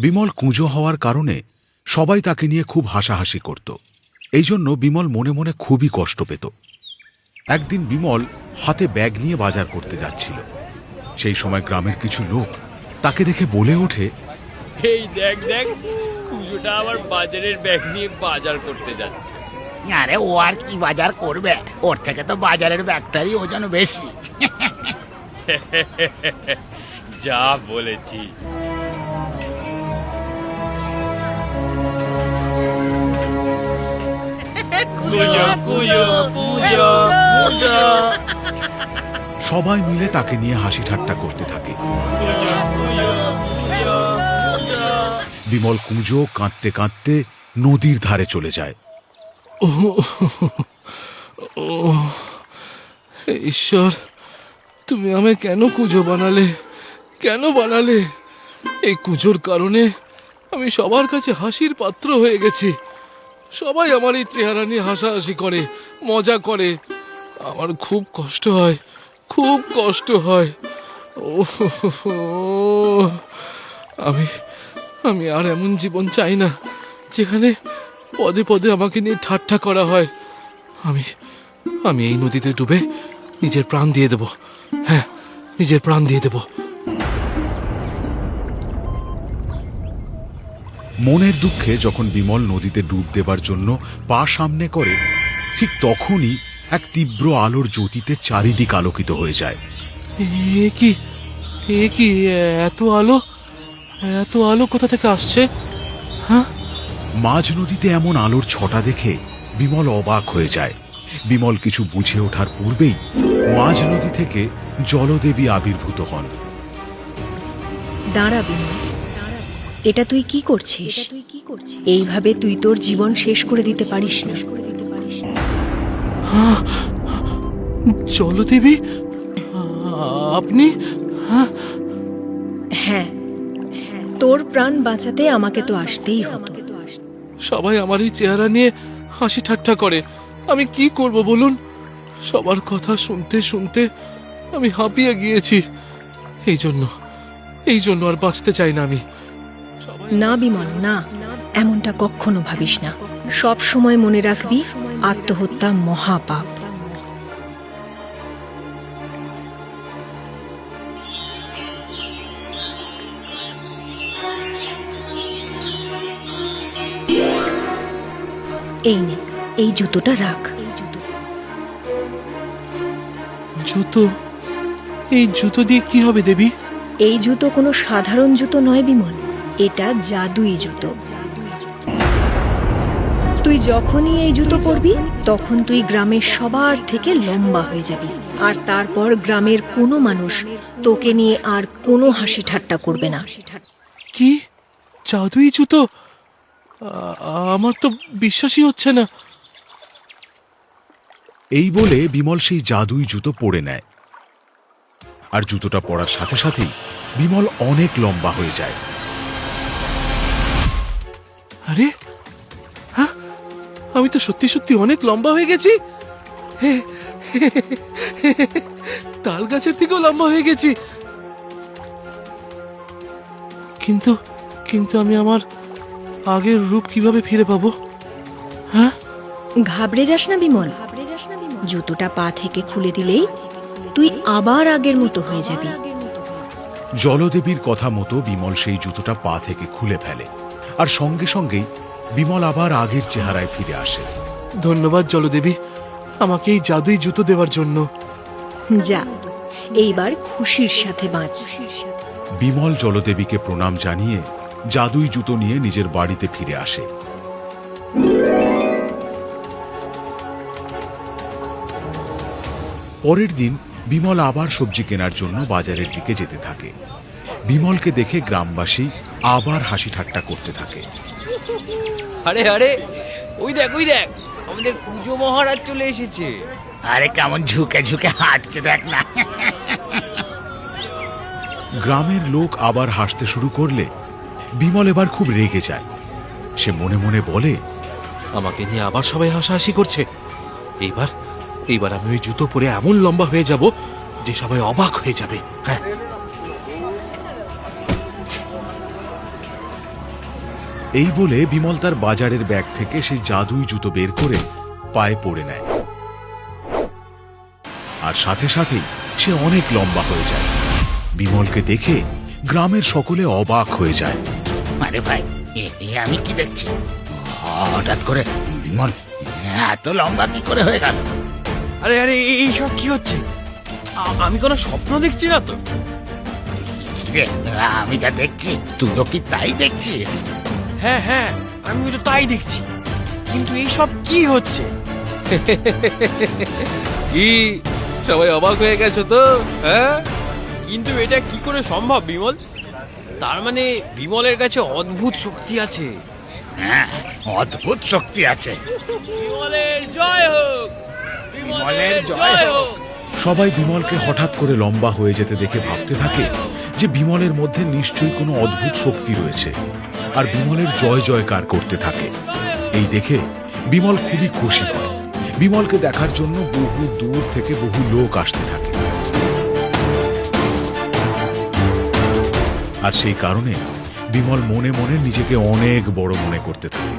বিমল কুঁজো হওয়ার কারণে সবাই তাকে নিয়ে খুব হাসাহাসি করত। এই জন্য বিমল মনে মনে খুবই কষ্ট পেত। একদিন বিমল হাতে ব্যাগ নিয়ে বাজার করতে যাচ্ছিল। সেই সময় গ্রামের কিছু লোক তাকে দেখে বলে ওঠে, এই দেখ দেখ, কুজোটা আবার বাজারের ব্যাগ নিয়ে বাজার করতে যাচ্ছে। আরে ও আর কি বাজার করবে, ওর থেকে তো বাজারের ব্যাগটারই ওজন বেশি। যা বলেছি। কুজো কুজো কুজো কুজো। সবাই মিলে তাকে নিয়ে হাসি ঠাট্টা করতে থাকে। বিমল কুঁজো কাঁদতে কাঁদতে নদীর ধারে চলে যায়। ঈশ্বর, তুমি আমায় কেন কুঁজো বানালে, কেন বানালে? এই কুঁজোর কারণে আমি সবার কাছে হাসির পাত্র হয়ে গেছি। সবাই আমার এই চেহারা নিয়ে হাসাহাসি করে, মজা করে। আমার খুব কষ্ট হয়, খুব কষ্ট হয়। আমি আমি আর এমন জীবন চাই না যেখানে পদে পদে আমাকে নিয়ে ঠাট্টা করা হয়। আমি আমি এই নদীতে ডুবে নিজের প্রাণ দিয়ে দেব। হ্যাঁ, নিজের প্রাণ দিয়ে দেব। মনের দুঃখে যখন বিমল নদীতে ডুব দেবার জন্য পা সামনে করে, ঠিক তখনই এক তীব্র আলোর জ্যোতিতে চারিদিক আলোকিত হয়ে যায়। এ কি, এ কি, এত আলো, এত আলো কোথা থেকে আসছে? হ্যাঁ, মাঝ নদীতে এমন আলোর ছটা দেখে বিমল অবাক হয়ে যায়। বিমল কিছু বুঝে ওঠার পূর্বেই মাঝ নদী থেকে জলদেবী আবির্ভূত হন। দাঁড়া বিমল, এটা তুই কি করছিস? এইভাবে তুই তোর জীবন শেষ করে দিতে পারিস না। জলদেবী, আপনি? হ্যাঁ, তোর প্রাণ বাঁচাতে আমাকে তো আসতেই হতো। সবাই আমার এই চেহারা নিয়ে হাসি ঠাট্টা করে। আমি কি করব বলুন? সবার কথা শুনতে শুনতে আমি হাঁপিয়ে গিয়েছি। এই জন্য আর বাঁচতে চাই না আমি। না বিমল, না, এমনটা কখনো ভাবিস না। সব সময় মনে রাখবি, আত্মহত্যা মহাপাপ। এই নে, এই জুতোটা রাখ। জুতো? এই জুতো দিয়ে কি হবে দেবী? এই জুতো কোনো সাধারণ জুতো নয় বিমল, এটা জাদুই জুতো। তুই যখনই এই জুতো পরবি, তখন তুই গ্রামের সবার থেকে লম্বা হয়ে যাবি। আর তারপর গ্রামের কোনো মানুষ তোকে নিয়ে আর কোনো হাসি ঠাট্টা করবে না। কি জাদুই জুতো? আমার তো বিশ্বাসই হচ্ছে না। এই বলে বিমল সেই জাদুই জুতো পরে নেয়। আর জুতোটা পরার সাথে সাথেই বিমল অনেক লম্বা হয়ে যায়। আরে হ্যাঁ, আমি তো সত্যি সত্যি অনেক লম্বা হয়ে গেছি। তাল গাছের থেকেও লম্বা হয়ে গেছি। কিন্তু কিন্তু আমি আমার আগের রূপ কিভাবে ফিরে পাবো? হ্যাঁ, ঘাবড়ে যাস না বিমল, জুতোটা পা থেকে খুলে দিলেই তুই আবার আগের মতো হয়ে যাবি। জলদেবীর কথা মতো বিমল সেই জুতোটা পা থেকে খুলে ফেলে, আর সঙ্গে সঙ্গেই বিমল আবার আগের চেহারায় ফিরে আসে। ধন্যবাদ জলদেবী, আমাকে এই জাদুই জুতো দেওয়ার জন্য। যা, এইবার খুশির সাথে বাঁচ। বিমল জলদেবীকে প্রণাম জানিয়ে জাদুই জুতো নিয়ে নিজের বাড়িতে ফিরে আসে। পরের দিন বিমল আবার সবজি কেনার জন্য বাজারের দিকে যেতে থাকে। বিমলকে দেখে গ্রামবাসী আবার হাসি ঠাট্টা করতে থাকে। আরে আরে, ওই দেখ ওই দেখ, আমাদের কুজো মহারাজ চলে এসেছে। আরে কেমন ঝুঁকে ঝুঁকে হাঁটছে দেখ না। গ্রামের লোক আবার হাসতে শুরু করলে বিমল এবার খুব রেগে যায়। সে মনে মনে বলে, আমাকে নিয়ে আবার সবাই হাসাহাসি করছে। এইবার আমি ওই জুতো পরে এমন লম্বা হয়ে যাব যে সবাই অবাক হয়ে যাবে। হ্যাঁ, এই বলে বিমল তার বাজারের ব্যাগ থেকে সেই জাদুই জুতো বের করে পায়ে পরে নেয়, আর সাথে সাথেই সে অনেক লম্বা হয়ে যায়। বিমলকে দেখে গ্রামের সকলে অবাক হয়ে যায়। আরে ভাই, এ আমি কি দেখছি? হঠাৎ করে বিমল এত লম্বা কি করে হয়ে গেল? আরে আরে এইসব কি হচ্ছে? আমি কোনো স্বপ্ন দেখছি না তো? রে, আমি যা দেখছি তুইও কি তাই দেখছিস? হ্যাঁ হ্যাঁ, আমি তো তাই দেখছি, কিন্তু এইসব কি হচ্ছে? কি সবাই অবাক হয়ে গেছো তো? হ্যাঁ, কিন্তু এটা কি করে সম্ভব বিমল? তার মানে বিমলের কাছে অদ্ভুত শক্তি আছে। হ্যাঁ, অদ্ভুত শক্তি আছে। বিমলের জয় হোক! বিমলের জয় হোক! সবাই বিমলকে হঠাৎ করে লম্বা হয়ে যেতে দেখে ভাবতে থাকে যে বিমলের মধ্যে নিশ্চয়ই কোনো অদ্ভুত শক্তি রয়েছে, আর বিমলের জয় জয়কার করতে থাকে। এই দেখে বিমল খুবই খুশি হয়। বিমলকে দেখার জন্য বহু দূর থেকে বহু লোক আসতে থাকে, আর সেই কারণে বিমল মনে মনে নিজেকে অনেক বড় মনে করতে থাকে।